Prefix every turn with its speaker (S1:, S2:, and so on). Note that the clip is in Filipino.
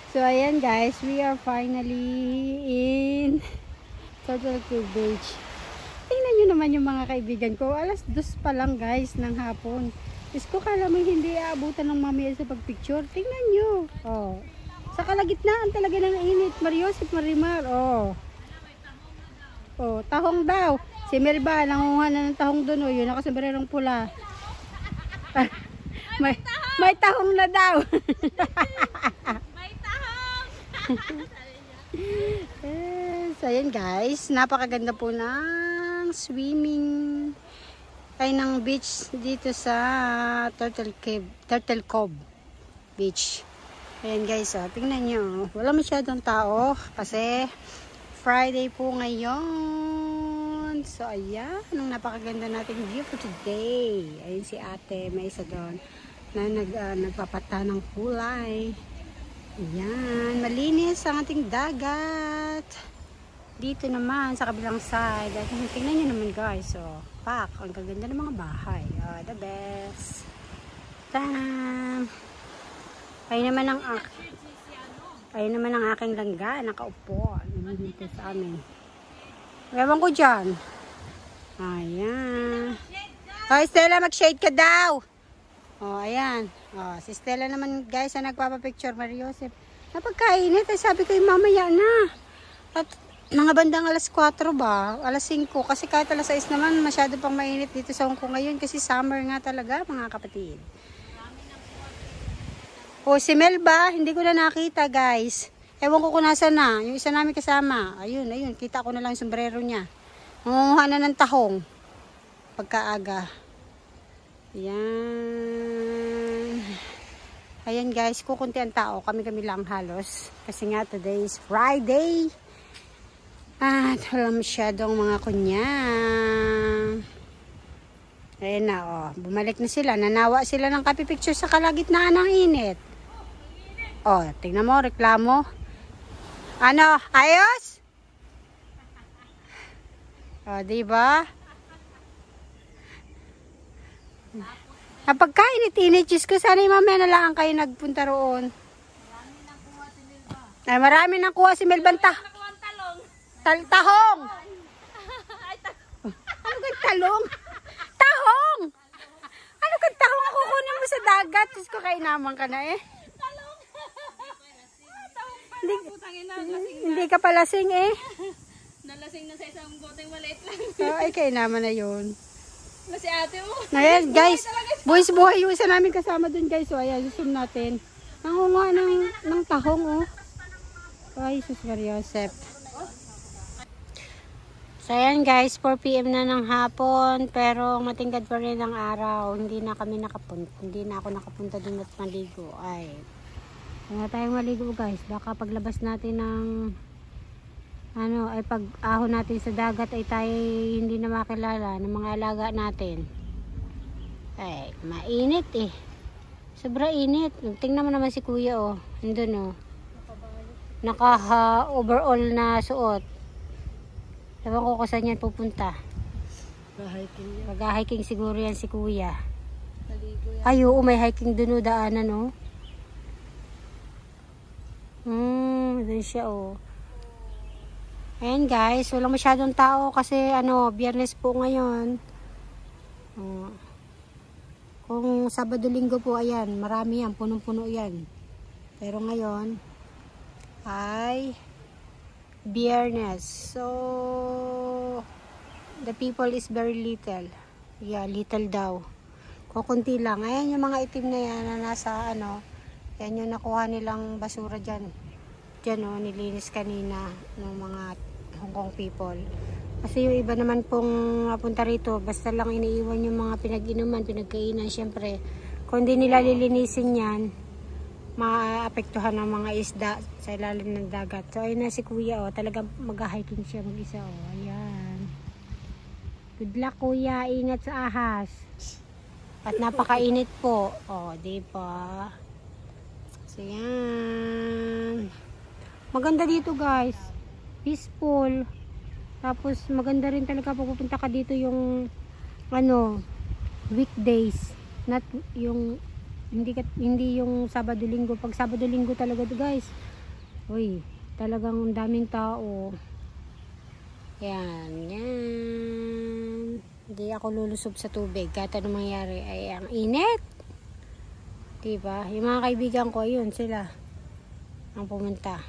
S1: So ayan guys, we are finally in Turtle Cove Beach. Tingnan nyo naman yung mga kaibigan ko. Alas 2 pa lang guys ng hapon. Diyos ko, kala mo hindi aabutan ng mamaya sa pagpicture. Tingnan nyo. Oh. Sa kalagitnaan talaga ng init. Mariosip Marimar. Oh. Oh, tahong daw. Si Melba, nangunguha na ng tahong doon. Oh, yun, nakasombrerong pula. may tahong na daw. So ayan guys, napakaganda po ng swimming ay ng beach dito sa Turtle Cove Beach. Ayan guys, tingnan nyo, wala masyadong tao kasi Friday po ngayon. So ayan, ang napakaganda nating view for today. Ayun si ate, may isa doon na nagpapata ng kulay. Ayan, malinis ang ating dagat. Dito naman sa kabilang side. At tingnan nyo naman guys. So, pak, ang gaganda ng mga bahay. Oh, the best. Tadam! Ayun naman ang aking langga. Nakaupo. Dito sa amin. Ewan ko dyan. Ayan. Oh, Stella, mag-shade ka daw. Oh, ayan. Oh, si Stella naman guys na nagpapapicture, Mariosep. Napagkainit, sabi ko mamaya na. At mga bandang alas 4 ba? Alas 5. Kasi kahit alas 6 naman, masyado pang mainit dito sa Hong Kong ngayon. Kasi summer nga talaga, mga kapatid. Oh, si Melba, hindi ko na nakita guys. Ewan ko kung nasa na. Yung isa namin kasama. Ayun, kita ko na lang yung sombrero niya. Nangunguha na ng tahong. Pagkaaga. Ayan. Ayan guys, kukunti ang tao. Kami lang halos. Kasi nga today is Friday. At wala masyadong mga kunya. Ayan na oh. Bumalik na sila. Nanawa sila ng copy picture sa kalagitnaan ng init. Oh, tingnan mo, reklamo. Ano? Ayos? Oh, diba? Kapag kainit-init, Diyos ko, sana yung mamaya na lang kayo nagpunta roon. Marami nang kuha si Melba. Tahong! Ano kang talong? Tahong! Ano kang tahong? Ako kunin mo sa dagat. Diyos ko, kainaman ka na eh. Hindi ka pa lasing eh.
S2: Nalasing na sa isang boteng maliit lang.
S1: Ay, kainaman na yun.
S2: Si ate mo.
S1: Ayan guys, buwis buhay yung isa namin kasama dun guys. So ayan, zoom natin. Nangunguha ng tahong oh. Ay, Jesus Mariosep. So ayan guys, 4 PM na ng hapon. Pero matingkad pa rin ang araw. Hindi na ako nakapunta dun at maligo. Ay, wala tayong maligo guys. Baka paglabas natin ng ay pag ahon natin sa dagat ay tayo hindi na makilala ng mga alaga natin. Ay, mainit eh. Sobra init. Tingnan mo naman si kuya oh. Andun oh. Naka-overall na suot. Ewan ko kung saan yan pupunta. Pag-hiking siguro yan si kuya. Ay oo, may hiking dun o daanan oh. Dun siya oh. Ayan guys, walang masyadong tao kasi Biyernes po ngayon. Kung Sabado-Linggo po, ayan, marami yan, punong-puno yan. Pero ngayon ay Biyernes. So, the people is very little. Yeah, little daw. Kukunti lang. Ayan yung mga itim na yan na nasa yan yung nakuha nilang basura dyan. Dyan nilinis kanina ng mga Hong Kong people. Kasi yung iba naman pong napunta rito, basta lang iniiwan yung mga pinag-inuman, pinagkainan, syempre. Kung hindi nila lilinisin yan, maapektuhan ng mga isda sa ilalim ng dagat. So ayun na si kuya, oh, talagang mag-hiking siya mag-isa, oh. Ayan. Good luck kuya, ingat sa ahas. At napakainit po. Oh, di ba? So yan. Maganda dito guys. Peaceful. Tapos maganda rin talaga pag pupunta ka dito yung ano, weekdays. Not yung hindi yung Sabado Linggo. Pag Sabado Linggo talaga guys. Uy, talagang daming tao. Yan, yan. Hindi ako lulusob sa tubig. Kahit anong mangyari ay ang init. Diba? Yung mga kaibigan ko, yun sila ang pumunta.